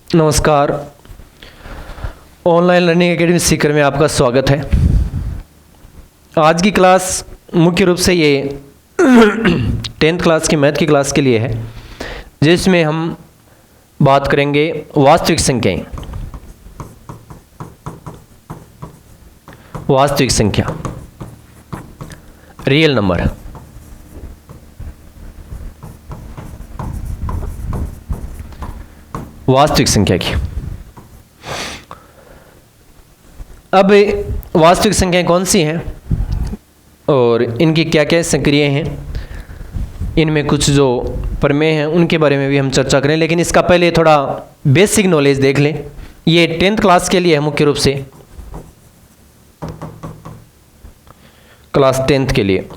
नमस्कार। Online learning academy Sikar में आपका स्वागत है। आज की क्लास मुख्य रूप से ये 10th क्लास की मैथ की क्लास के लिए है, जिसमें हम बात करेंगे वास्तविक संख्याएं। वास्तविक संख्या, रियल नंबर। वास्तविक संख्या की। अब वास्तविक संख्याएं कौन सी हैं और इनकी क्या क्या सक्रिय हैं, इनमें कुछ जो प्रमेय हैं उनके बारे में भी हम चर्चा करें। लेकिन इसका पहले थोड़ा बेसिक नॉलेज देख लें। ये 10th क्लास के लिए है, मुख्य रूप से क्लास 10th के लिए।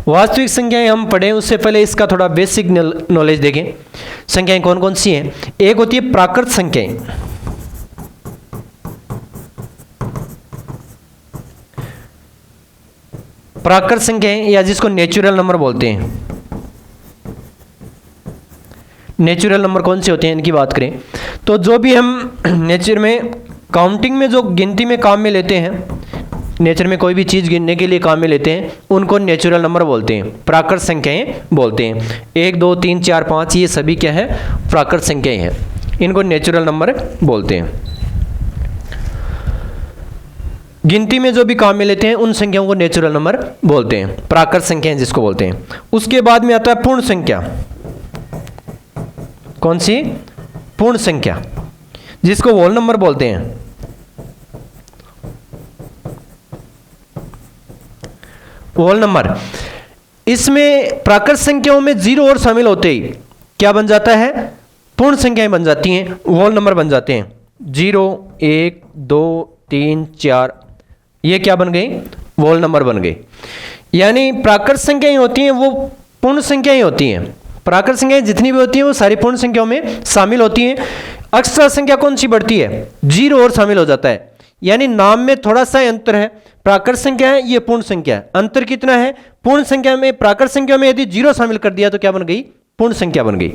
वास्तविक संख्याएं हम पढ़ें उससे पहले इसका थोड़ा बेसिक नॉलेज देखें। संख्याएं कौन कौन सी हैं। एक होती है प्राकृत संख्याएं। प्राकृत संख्याएं या जिसको नेचुरल नंबर बोलते हैं। नेचुरल नंबर कौन से होते हैं, इनकी बात करें तो जो भी हम नेचर में काउंटिंग में जो गिनती में काम में लेते हैं, नेचर में कोई भी चीज़ गिनने के लिए काम में लेते हैं, उनको नेचुरल नंबर बोलते हैं, प्राकृत संख्याएं बोलते हैं। 1 2 3 4 5 ये सभी क्या है, प्राकृत संख्याएं हैं, इनको नेचुरल नंबर बोलते हैं। गिनती में जो भी काम में लेते हैं उन संख्याओं को नेचुरल नंबर बोलते हैं, प्राकृत संख्याएं जिसको बोलते हैं। उसके बाद में आता है पूर्ण संख्या। कौन सी? पूर्ण संख्या, जिसको होल नंबर बोलते हैं। होल नंबर, इसमें प्राकृत संख्याओं में जीरो और शामिल होते ही क्या बन जाता है, पूर्ण संख्याएं बन जाती हैं, होल नंबर बन जाते हैं। 0 1 2 3 4 ये क्या बन गई, होल नंबर बन गई। यानी प्राकृत संख्याएं होती हैं वो पूर्ण संख्याएं होती हैं। प्राकृत संख्याएं जितनी भी होती हैं वो सारी पूर्ण संख्याओं में शामिल होती हैं। अक्षर संख्या कौन सी बढ़ती है, जीरो और शामिल हो जाता है। यानी नाम में थोड़ा सा अंतर है। प्राकृत संख्या है, ये पूर्ण संख्या है। अंतर कितना है, पूर्ण संख्या में, प्राकृत संख्या में यदि जीरो शामिल कर दिया तो क्या बन गई, पूर्ण संख्या बन गई।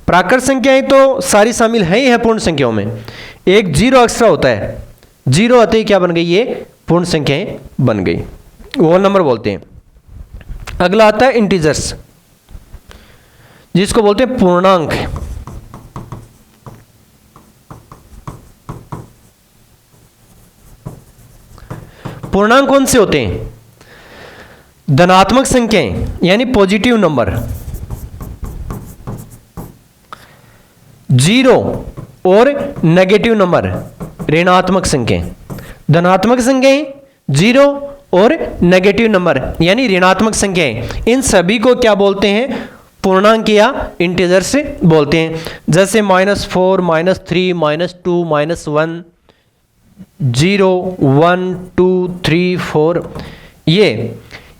प्राकृत संख्याएं तो सारी शामिल है ही है पूर्ण संख्याओं में, एक जीरो एक्स्ट्रा होता है, जीरो आते ही क्या बन गई, ये पूर्ण संख्याएं बन गई, होल नंबर बोलते हैं। अगला आता है इंटीजर्स, जिसको बोलते हैं पूर्णांक। पूर्णांक कौन से होते हैं, धनात्मक संख्याएं यानी पॉजिटिव नंबर। 0 और नेगेटिव नंबर ऋणात्मक संख्याएं। धनात्मक संख्याएं 0 और नेगेटिव नंबर यानी ऋणात्मक संख्याएं, इन सभी को क्या बोलते हैं, पूर्णांक या इंटीजर्स बोलते हैं। जैसे -4 -3 -2 -1 0 1 2 3 4 ये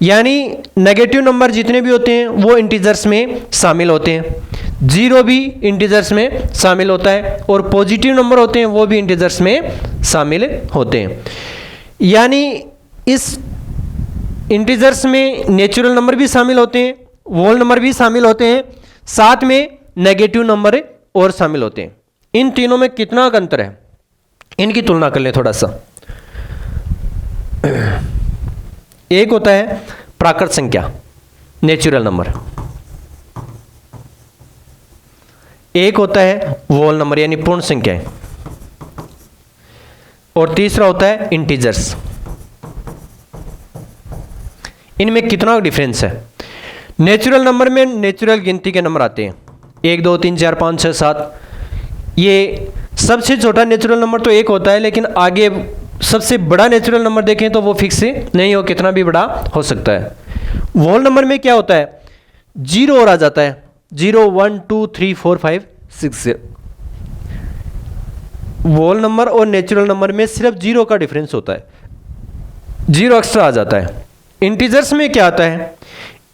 यानी नेगेटिव नंबर जितने भी होते हैं वो इंटीजर्स में शामिल होते हैं। 0 भी इंटीजर्स में शामिल होता है और पॉजिटिव नंबर होते हैं वो भी इंटीजर्स में शामिल होते हैं। यानी इस इंटीजर्स में नेचुरल नंबर भी शामिल होते हैं, होल नंबर भी शामिल होते हैं, साथ में नेगेटिव नंबर और शामिल होते हैं। इन तीनों में कितना अंतर है, इनकी तुलना कर लें थोड़ा सा। एक होता है प्राकृत संख्या, नेचुरल नंबर। एक होता है होल नंबर यानी पूर्ण संख्याएं। और तीसरा होता है इंटीजर्स। इनमें कितना डिफरेंस है, नेचुरल नंबर में नेचुरल गिनती के नंबर आते हैं, 1 2 3 4 5 6 7। ये सबसे छोटा नेचुरल नंबर तो 1 होता है, लेकिन आगे सबसे बड़ा नेचुरल नंबर देखें तो वो फिक्स नहीं हो, कितना भी बड़ा हो सकता है। होल नंबर में क्या होता है, 0 और आ जाता है, 0 1 2 3 4 5 6। होल नंबर और नेचुरल नंबर में सिर्फ 0 का डिफरेंस होता है, 0 एक्स्ट्रा आ जाता है। इंटीजर्स में क्या आता है,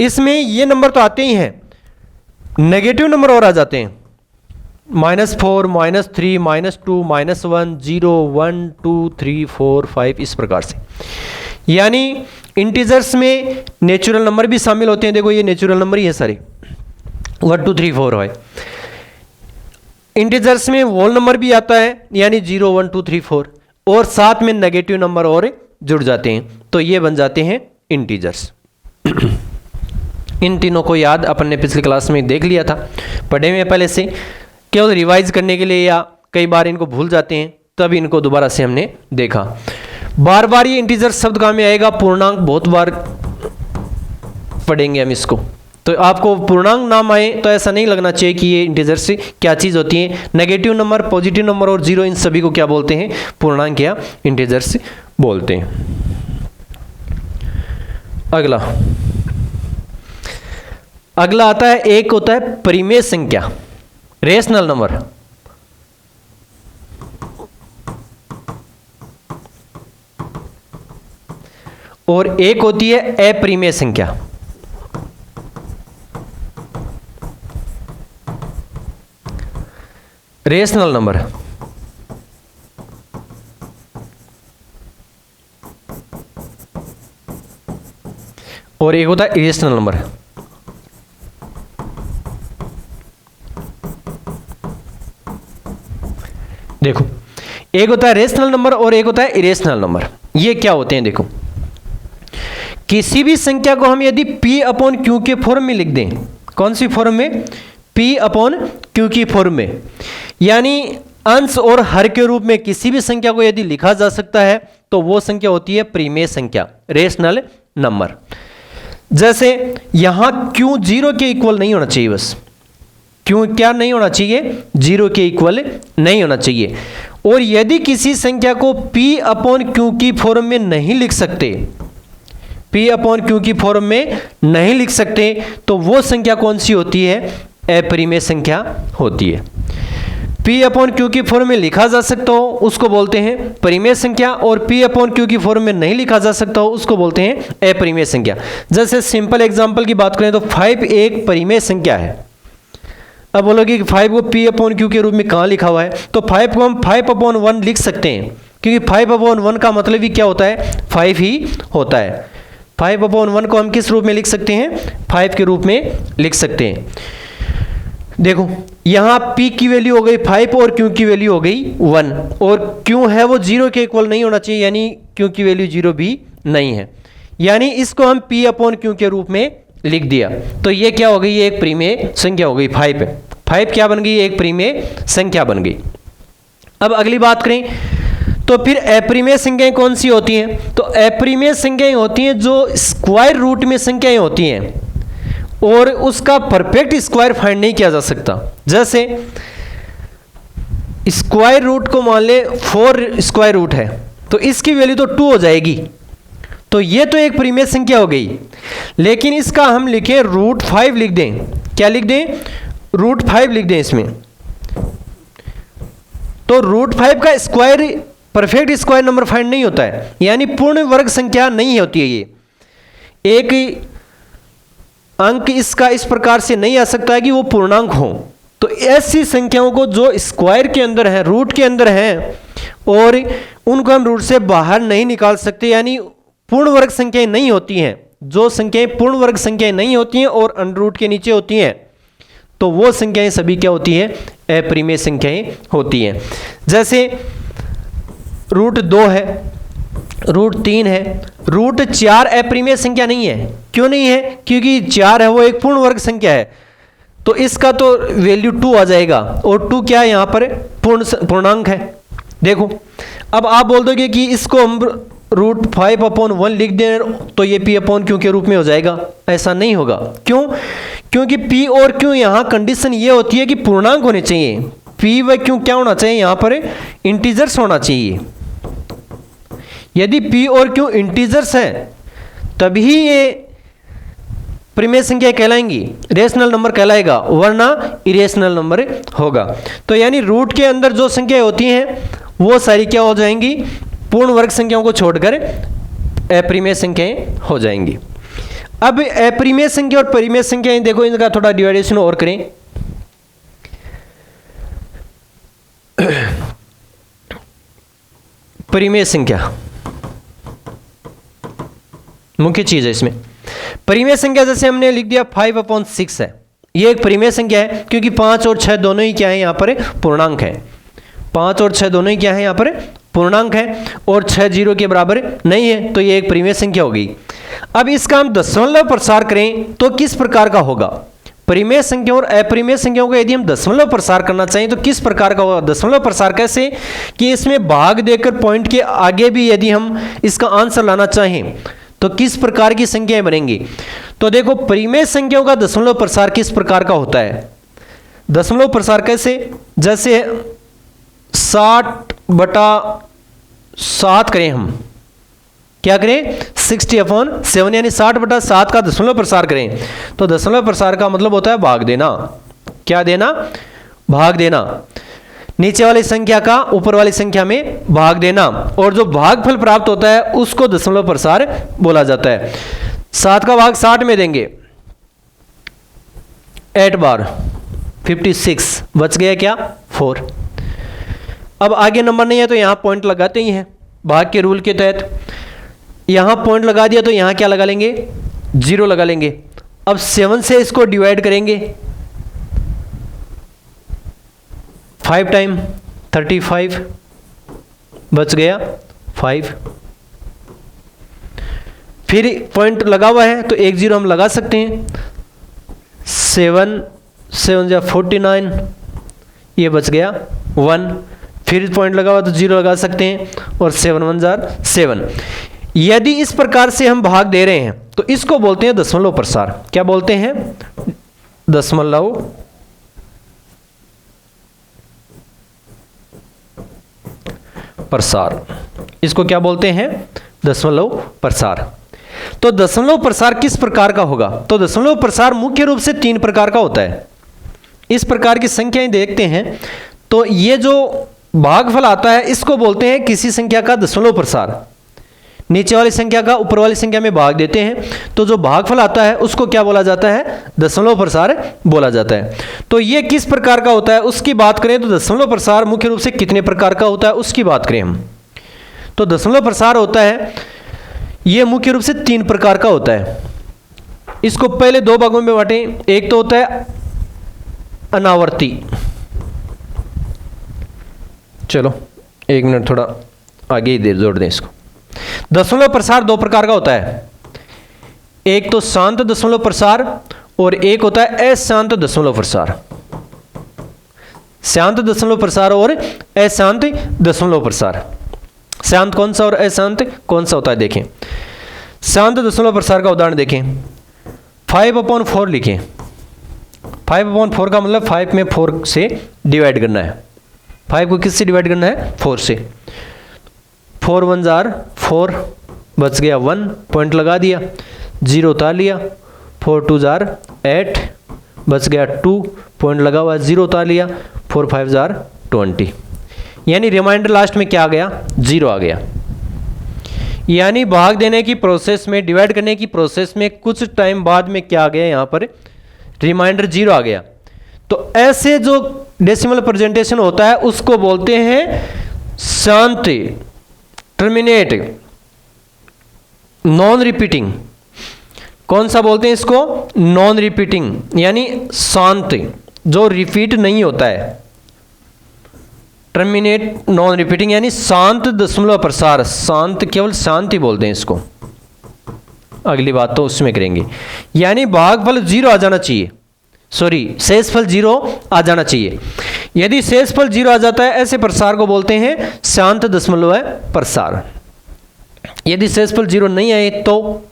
इसमें ये नंबर तो आते ही हैं, नेगेटिव नंबर और आ जाते हैं। -4, -3, -2, -1, 0, 1, 2, 3, 4, 5 इस प्रकार से। यानी इंटीजर्स में नेचुरल नंबर भी शामिल होते हैं। देखो ये नेचुरल नंबर ही है सारे, 1, 2, 3, 4 है। इंटीजर्स में होल नंबर भी आता है, यानी 0, 1, 2, 3, 4, और साथ में नेगेटिव नंबर और जुड़ जाते हैं, तो ये बन जाते हैं इंटीजर्स। इन तीनों को याद अपन ने पिछली क्लास में देख लिया था, पढ़े हुए पहले से, केवल रिवाइज करने के लिए, या कई बार इनको भूल जाते हैं तब इनको दोबारा से हमने देखा। बार बार ये इंटीजर शब्द काम में आएगा, पूर्णांक बहुत बार पढ़ेंगे हम इसको, तो आपको पूर्णांक नाम आए तो ऐसा नहीं लगना चाहिए कि ये इंटीजर से क्या चीज़ होती है। नेगेटिव नंबर, पॉजिटिव नंबर और जीरो, इन सभी को क्या बोलते हैं? पूर्णांक या इंटीजर से बोलते हैं। अगला आता है, एक होता है परिमेय संख्या, रेशनल नंबर, और एक होती है अपरिमेय संख्या। रेशनल नंबर और एक होता है इरेशनल नंबर। देखो, एक होता है रेशनल नंबर और एक होता है इरेशनल नंबर। ये क्या होते हैं? देखो, किसी भी संख्या को हम यदि P/Q के फॉर्म में लिख दें, कौन सी फॉर्म में? P/Q की फॉर्म में, यानी अंश और हर के रूप में किसी भी संख्या को यदि लिखा जा सकता है तो वो संख्या होती है परिमेय संख्या, रेशनल नंबर। जैसे यहां Q 0 के इक्वल नहीं होना चाहिए, बस Q क्या नहीं होना चाहिए? 0 के इक्वल नहीं होना चाहिए। और यदि किसी संख्या को P/Q की फॉर्म में नहीं लिख सकते, P/Q की फॉर्म में नहीं लिख सकते, तो वो संख्या कौन सी होती है? अपरिमेय संख्या होती है। P/Q की फॉर्म में लिखा जा सकता हो उसको बोलते हैं परिमेय संख्या, और P/Q की फॉर्म में नहीं लिखा जा सकता हो उसको बोलते हैं अपरिमेय संख्या। जैसे सिंपल एग्जांपल की बात करें तो 5 एक परिमेय संख्या है। अब बोलोगे कि 5 को P/Q के रूप में कहाँ लिखा हुआ है? तो 5 को हम 5/1 लिख सकते हैं, क्योंकि 5/1 का मतलब ही क्या होता है? 5 ही होता है। 5/1 को हम किस रूप में लिख सकते हैं? 5 के रूप में लिख सकते हैं। देखो, यहाँ P की वैल्यू हो गई 5 और Q की वैल्यू हो गई 1, और Q है वो 0 के इक्वल नहीं होना चाहिए, यानी Q की वैल्यू 0 भी नहीं है, यानी इसको हम P/Q के रूप में लिख दिया। तो ये क्या हो गई? ये एक परिमेय संख्या हो गई। 5 क्या बन गई? एक परिमेय संख्या बन गई। अब अगली बात करें तो फिर अपरिमेय संख्याएं कौन सी होती हैं? तो अपरिमेय संख्याएं होती हैं जो स्क्वायर रूट में संख्याएं होती हैं और उसका परफेक्ट स्क्वायर फाइंड नहीं किया जा सकता। जैसे स्क्वायर रूट को मान ले 4 स्क्वायर रूट है, तो इसकी वैल्यू तो 2 हो जाएगी, तो ये तो एक परिमेय संख्या हो गई। लेकिन इसका हम लिखें √5 लिख दें, क्या लिख दें? √5 लिख दें इसमें, तो √5 का square perfect square number find नहीं होता है, यानी पूर्ण वर्ग संख्या नहीं होती है। ये एक अंक इसका इस प्रकार से नहीं आ सकता है कि वो पूर्णांक हो। तो ऐसी संख्याओं को जो स्क्वायर के अंदर है, रूट के अंदर हैं, और उनको हम रूट से बाहर नहीं निकाल सकते, यानी पूर्ण वर्ग संख्याएं नहीं होती हैं। जो संख्याएं पूर्ण वर्ग संख्याएं नहीं होती हैं और अंडर रूट के नीचे होती हैं, तो वो संख्याएं सभी क्या होती हैं? अपरिमेय संख्याएं होती हैं। जैसे √2 है, √3 है, √4 अपरिमेय संख्या नहीं है। क्यों नहीं है? क्योंकि 4 है वो एक पूर्ण वर्ग संख्या है, तो इसका तो वैल्यू 2 आ जाएगा, और 2 क्या है? यहाँ पर पूर्णांक है। देखो, अब आप बोल दोगे कि इसको हम √5/1 लिख दें तो ये P/Q के रूप में हो जाएगा। ऐसा नहीं होगा। क्यों? क्योंकि P और Q यहाँ कंडीशन ये होती है कि पूर्णांक होने चाहिए। P व Q क्या होना चाहिए? यहाँ पर इंटीजर्स होना चाहिए। यदि P और Q इंटीजर्स हैं तभी ये परिमेय संख्या कहलाएंगी, रेशनल नंबर कहलाएगा, वरना इरेशनल नंबर होगा। तो यानी रूट के अंदर जो संख्याएं होती हैं वो सारी क्या हो जाएंगी? पूर्ण वर्ग संख्याओं को छोड़कर अपरिमेय संख्याएं हो जाएंगी। अब अपरिमेय संख्या और परिमेय संख्याएं देखो, इनका थोड़ा डिवाइडेशन और करें। परिमेय संख्या मुख्य चीज है इसमें। परिमेय संख्या जैसे हमने लिख दिया 5/6 है, ये एक परिमेय संख्या है क्योंकि 5 और 6 दोनों ही क्या है यहाँ पर पूर्णांक है। 5 और 6 दोनों ही क्या है यहाँ पर पूर्णांक है और 6 0 के बराबर नहीं है, तो ये एक परिमेय संख्या होगी। अब इसका हम दशमलव प्रसार करें तो किस प्रकार का होगा? परिमेय संख्या और अपरिमेय संख्याओं को यदि हम दशमलव प्रसार करना चाहें तो किस प्रकार का होगा? दशमलव प्रसार कैसे कि इसमें भाग देकर पॉइंट के आगे भी यदि हम इसका आंसर लाना चाहें तो किस प्रकार की संख्याएं बनेंगी? तो देखो परिमेय संख्याओं का दशमलव प्रसार किस प्रकार का होता है। दशमलव प्रसार कैसे, जैसे 60/7 करें, हम क्या करें 60/7 यानी 60/7 का दशमलव प्रसार करें तो दशमलव प्रसार का मतलब होता है भाग देना। क्या देना? भाग देना। नीचे वाली संख्या का ऊपर वाली संख्या में भाग देना, और जो भागफल प्राप्त होता है उसको दशमलव प्रसार बोला जाता है। 7 का भाग 60 में देंगे, 8 बार 56, बच गया क्या 4। अब आगे नंबर नहीं है तो यहां पॉइंट लगाते ही हैं भाग के रूल के तहत। यहां पॉइंट लगा दिया तो यहां क्या लगा लेंगे 0 लगा लेंगे। अब 7 से इसको डिवाइड करेंगे 5 टाइम 35, बच गया 5। फिर पॉइंट लगा हुआ है तो 1 0 हम लगा सकते हैं। 7 7 जा 49, ये बच गया 1। फिर पॉइंट लगा हुआ तो 0 लगा सकते हैं और 7 1 जा 7। यदि इस प्रकार से हम भाग दे रहे हैं तो इसको बोलते हैं दशमलव प्रसार। क्या बोलते हैं? दशमलव प्रसार। इसको क्या बोलते हैं? दशमलव प्रसार। तो दशमलव प्रसार किस प्रकार का होगा? तो दशमलव प्रसार मुख्य रूप से 3 प्रकार का होता है। इस प्रकार की संख्याएं देखते हैं तो ये जो भागफल आता है इसको बोलते हैं किसी संख्या का दशमलव प्रसार। नीचे वाली संख्या का ऊपर वाली संख्या में भाग देते हैं तो जो भागफल आता है उसको क्या बोला जाता है? दशमलव प्रसार बोला जाता है। तो ये किस प्रकार का होता है उसकी बात करें तो दशमलव प्रसार मुख्य रूप से कितने प्रकार का होता है उसकी बात करें हम, तो दशमलव प्रसार होता है ये मुख्य रूप से 3 प्रकार का होता है। इसको पहले 2 भागों में बांटें। एक तो होता है अनावर्ती, चलो 1 मिनट थोड़ा आगे ही दे जोड़ दें इसको। दशमलव प्रसार 2 प्रकार का होता है, एक तो शांत दशमलव प्रसार और एक होता है अशांत दशमलव प्रसार। शांत दशमलव प्रसार और अशांत दशमलव प्रसार। शांत कौन सा और अशांत कौन सा होता है देखें। शांत दशमलव प्रसार का उदाहरण देखें, 5/4 लिखें। 5/4 का मतलब 5 में 4 से डिवाइड करना है। 5 को किससे डिवाइड करना है? 4 से। 4 1 जार 4, बच गया 1, पॉइंट लगा दिया, 0 उतार लिया। 4 2 जार 8, बच गया 2, पॉइंट लगा हुआ 0 उतार लिया। 4 5 जार 20, यानी रिमाइंडर लास्ट में क्या आ गया? 0 आ गया। यानी भाग देने की प्रोसेस में, डिवाइड करने की प्रोसेस में कुछ टाइम बाद में क्या आ गया? यहाँ पर रिमाइंडर 0 आ गया। तो ऐसे जो डेसिमल प्रेजेंटेशन होता है उसको बोलते हैं शांत, टर्मिनेट, नॉन रिपीटिंग। कौन सा बोलते हैं इसको? नॉन रिपीटिंग, यानी शांत जो रिपीट नहीं होता है। टर्मिनेट नॉन रिपीटिंग यानी शांत दशमलव प्रसार। शांत केवल शांति बोलते हैं इसको। अगली बात तो उसमें करेंगे। यानी भागफल 0 आ जाना चाहिए, सॉरी शेषफल 0 आ जाना चाहिए। यदि शेषफल 0 आ जाता है ऐसे प्रसार को बोलते हैं शांत दशमलव प्रसार। यदि शेषफल 0 नहीं आए तो,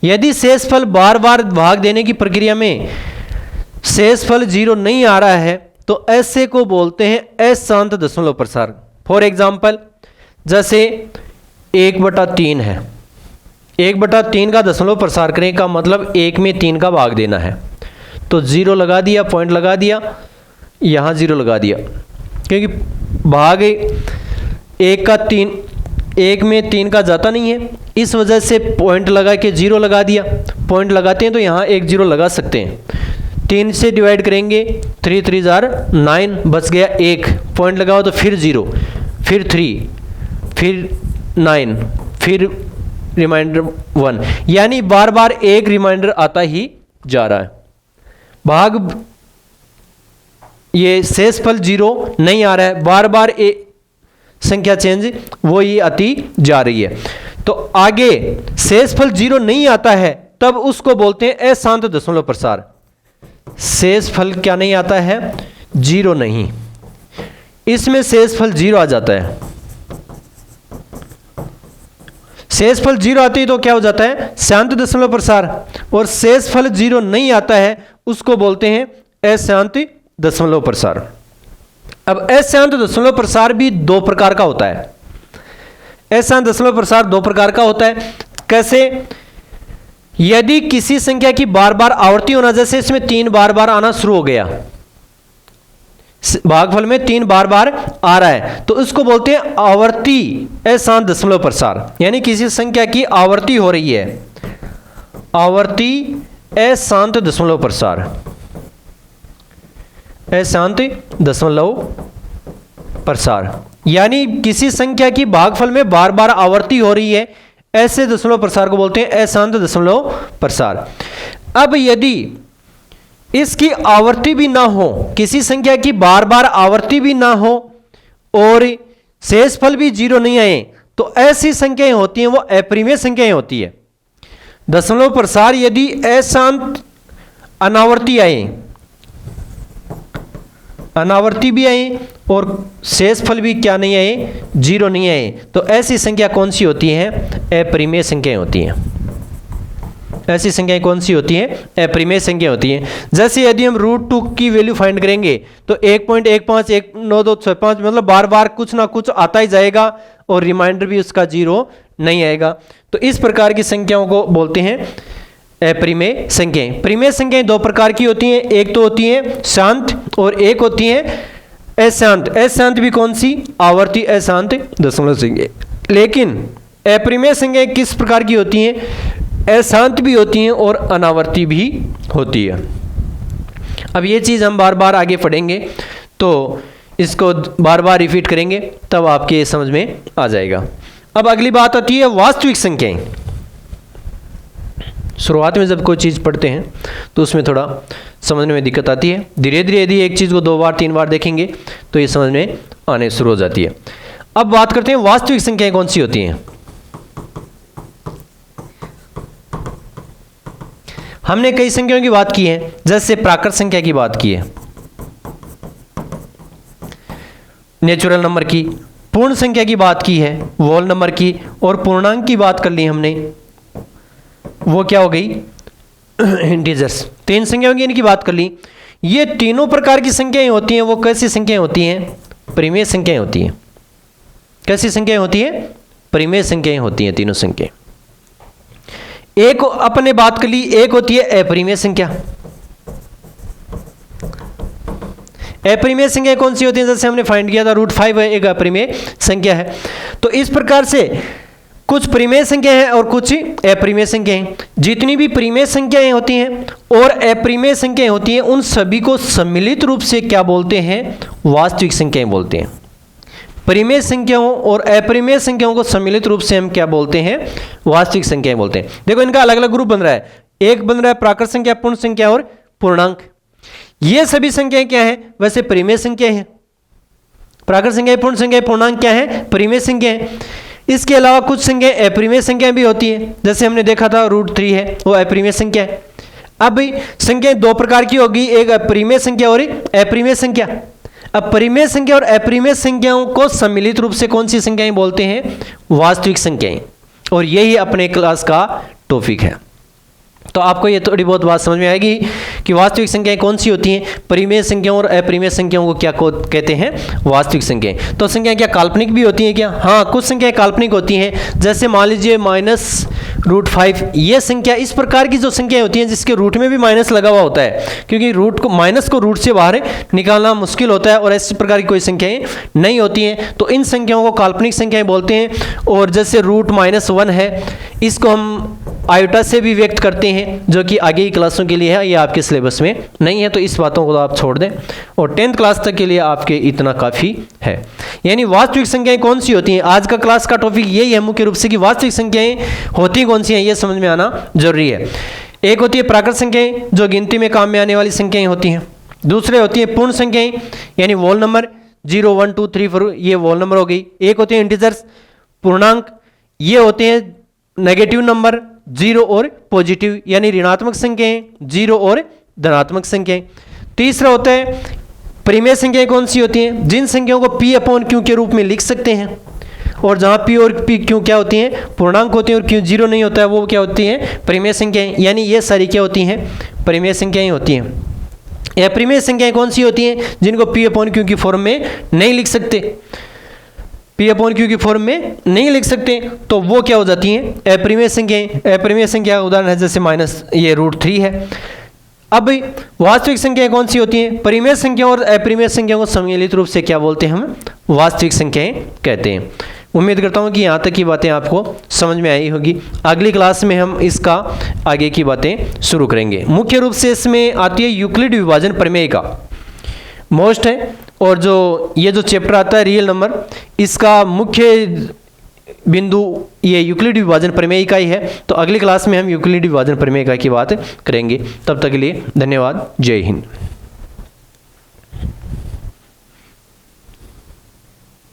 यदि शेषफल बार बार भाग देने की प्रक्रिया में शेषफल 0 नहीं आ रहा है तो ऐसे को बोलते हैं अशांत दशमलव प्रसार। फॉर एग्जाम्पल जैसे 1/3 है, 1/3 का दशमलव प्रसार करने का मतलब 1 में 3 का भाग देना है। तो 0 लगा दिया, पॉइंट लगा दिया, यहाँ 0 लगा दिया, क्योंकि भाग 1 में 3 का जाता नहीं है, इस वजह से पॉइंट लगा के 0 लगा दिया। पॉइंट लगाते हैं तो यहाँ 1 0 लगा सकते हैं। 3 से डिवाइड करेंगे, 3 3 जार 9, बच गया 1, पॉइंट लगाओ तो फिर 0, फिर 3, फिर 9, फिर रिमाइंडर 1, यानी बार बार एक रिमाइंडर आता ही जा रहा है। भाग ये शेषफल 0 नहीं आ रहा है, बार बार एक संख्या चेंज वो ही आती जा रही है। तो आगे शेषफल 0 नहीं आता है तब उसको बोलते हैं अशांत दशमलव प्रसार। शेषफल क्या नहीं आता है? 0 नहीं, इसमें शेषफल 0 आ जाता है। शेषफल 0 आती है तो क्या हो जाता है? शांत दशमलव प्रसार। और शेषफल 0 नहीं आता है उसको बोलते हैं अशांत दशमलव प्रसार। अब अशांत दशमलव प्रसार भी दो प्रकार का होता है। अशांत दशमलव प्रसार दो प्रकार का होता है। कैसे? यदि किसी संख्या की बार बार आवर्ती होना, जैसे इसमें 3 बार बार आना शुरू हो गया, भागफल में 3 बार बार आ रहा है, तो इसको बोलते हैं आवर्ती अशांत दशमलव प्रसार। यानी किसी संख्या की आवर्ती हो रही है, आवर्ती अशांत दशमलव प्रसार, अशांत दशमलव प्रसार। यानी किसी संख्या की भागफल में बार बार आवर्ती हो रही है, ऐसे दशमलव प्रसार को बोलते हैं अशांत दशमलव प्रसार। अब यदि इसकी आवर्ती भी ना हो, किसी संख्या की बार बार आवर्ती भी ना हो और शेषफल भी 0 नहीं आए, तो ऐसी संख्याएं होती हैं वो अपरिमेय संख्याएं होती है। दशमलव प्रसार यदि अशांत अनावर्ती आए, अनावर्ती भी आए और शेषफल भी क्या नहीं आए? 0 नहीं आए, तो ऐसी संख्या कौन सी होती है? अपरिमेय संख्याएं होती हैं। ऐसी संख्याएं कौन सी होती हैं? अपरिमेय संख्या होती हैं। जैसे यदि हम √2 की वैल्यू फाइंड करेंगे तो 1.15 19265 मतलब बार बार कुछ ना कुछ आता ही जाएगा और रिमाइंडर भी उसका 0 नहीं आएगा। तो इस प्रकार की संख्याओं को बोलते हैं अपरिमेय संख्याएं। परिमेय संख्याएं दो प्रकार की होती हैं, एक तो होती है शांत और एक होती है अशांत। अशांत भी कौन सी? आवर्ती अशांत दशमलव संख्या। लेकिन अपरिमेय संख्याएं किस प्रकार की होती हैं? अशांत भी होती हैं और अनावर्ती भी होती है। अब ये चीज़ हम बार बार आगे पढ़ेंगे तो इसको बार बार रिपीट करेंगे तब आपके समझ में आ जाएगा। अब अगली बात आती है वास्तविक संख्याएं। शुरुआत में जब कोई चीज़ पढ़ते हैं तो उसमें थोड़ा समझने में दिक्कत आती है। धीरे धीरे यदि एक चीज़ को 2 बार 3 बार देखेंगे तो ये समझ में आने शुरू हो जाती है। अब बात करते हैं वास्तविक संख्याएं कौन सी होती हैं। हमने कई संख्याओं की बात की है, जैसे प्राकृत संख्या की बात की है, नेचुरल नंबर की, पूर्ण संख्या की बात की है, वोल नंबर की, और पूर्णांक की बात कर ली हमने, वो क्या हो गई? इंटीजर्स। 3 संख्याओं की इनकी बात कर ली। ये तीनों प्रकार की संख्याएं होती हैं, वो कैसी संख्याएं होती हैं? परिमेय संख्याएं होती हैं। कैसी संख्याएं होती हैं? परिमेय संख्याएं होती हैं तीनों संख्याएं। एक अपने बात कर ली, एक होती है अपरिमेय संख्या। अपरिमेय संख्या कौन सी होती है? जैसे हमने फाइंड किया था √5 है, एक अपरिमेय संख्या है। तो इस प्रकार से कुछ परिमेय संख्या है और कुछ अपरिमेय संख्या है। जितनी भी परिमेय संख्याएं होती हैं और अपरिमेय संख्याएं होती हैं, उन सभी को सम्मिलित रूप से क्या बोलते हैं? वास्तविक संख्याएं बोलते हैं। परिमेय संख्याओं और अपरिमेय संख्याओं को सम्मिलित रूप से हम क्या बोलते हैं? वास्तविक संख्याएं बोलते हैं। देखो इनका अलग अलग ग्रुप बन रहा है। एक बन रहा है प्राकृत संख्या, पूर्ण संख्या और पूर्णांक। ये सभी संख्याएं क्या है? वैसे परिमेय संख्या है। प्राकृत संख्या, पूर्ण संख्या, पूर्णांक क्या है? परिमेय संख्या है। इसके अलावा कुछ संख्याएं अपरिमेय संख्याएं भी होती है, जैसे हमने देखा था √3 है, वो अपरिमेय संख्या है। अब संख्याएं दो प्रकार की होगी, एक परिमेय संख्या और अपरिमेय संख्या। अब परिमेय संख्या और अपरिमेय संख्याओं को सम्मिलित रूप से कौन सी संख्याएं बोलते हैं? वास्तविक संख्याएं। और यही अपने क्लास का टॉपिक है। तो आपको ये थोड़ी बहुत बात समझ में आएगी कि वास्तविक संख्याएं कौन सी होती हैं, परिमेय संख्याओं और अपरिमेय संख्याओं को क्या कहते हैं? वास्तविक संख्याएं। तो संख्याएं क्या काल्पनिक भी होती हैं क्या? हाँ, कुछ संख्याएं काल्पनिक होती हैं। जैसे मान लीजिए -√5, ये संख्या इस प्रकार की जो संख्याएं होती हैं जिसके रूट में भी माइनस लगा हुआ होता है, क्योंकि माइनस को रूट से बाहर निकालना मुश्किल होता है और इस प्रकार की कोई संख्याएं नहीं होती हैं, तो इन संख्याओं को काल्पनिक संख्याएं बोलते हैं। और जैसे √-1 है, इसको हम आयोटा से भी व्यक्त करते हैं, जो कि आगे की क्लासों के लिए है, ये आपके सिलेबस में नहीं है, तो इस बातों को आप छोड़ दें और 10th क्लास तक के लिए आपके इतना काफ़ी है। यानी वास्तविक संख्याएं कौन सी होती हैं, आज का क्लास का टॉपिक यही है मुख्य रूप से कि वास्तविक संख्याएं होती कौन सी हैं, ये समझ में आना जरूरी है। एक होती है प्राकृत संख्याएं, जो गिनती में काम में आने वाली संख्याएं होती हैं। दूसरे होती है पूर्ण संख्याएं, यानी वोल नंबर 0, 1, 2, 3, 4, ये वोल नंबर हो गई। एक होते हैं इंटीजर्स, पूर्णांक, ये होते हैं नेगेटिव नंबर 0 और पॉजिटिव, यानी ऋणात्मक संख्याएं 0 और धनात्मक संख्याएं। तीसरा होता है परिमेय संख्याएं, कौन सी होती हैं, जिन संख्याओं को P/Q के रूप में लिख सकते हैं, और जहां P और Q क्या होती हैं, पूर्णांक होते हैं, और Q 0 नहीं होता है, वो क्या होती हैं, परिमेय संख्याएं। यानी ये सारी क्या होती हैं, परिमेय संख्याएं होती हैं। अपरिमेय संख्याएं कौन सी होती हैं, जिनको P/Q की फॉर्म में नहीं लिख सकते, P/Q की फॉर्म में नहीं लिख सकते, तो वो क्या हो जाती हैं, अपरिमेय संख्याएं। अपरिमेय संख्या का उदाहरण है जैसे माइनस ये √3 है। अब वास्तविक संख्याएं कौन सी होती हैं, परिमेय संख्या और अपरिमेय संख्या को सम्मिलित रूप से क्या बोलते हैं, हम वास्तविक संख्याएं कहते हैं। उम्मीद करता हूं कि यहाँ तक की बातें आपको समझ में आई होगी। अगली क्लास में हम इसका आगे की बातें शुरू करेंगे। मुख्य रूप से इसमें आती है यूक्लिड विभाजन प्रमेय का मोस्ट है, और जो ये जो चैप्टर आता है रियल नंबर, इसका मुख्य बिंदु ये यूक्लिड विभाजन प्रमेय का ही है। तो अगली क्लास में हम यूक्लिड विभाजन प्रमेय का की बात करेंगे। तब तक के लिए धन्यवाद। जय हिंद।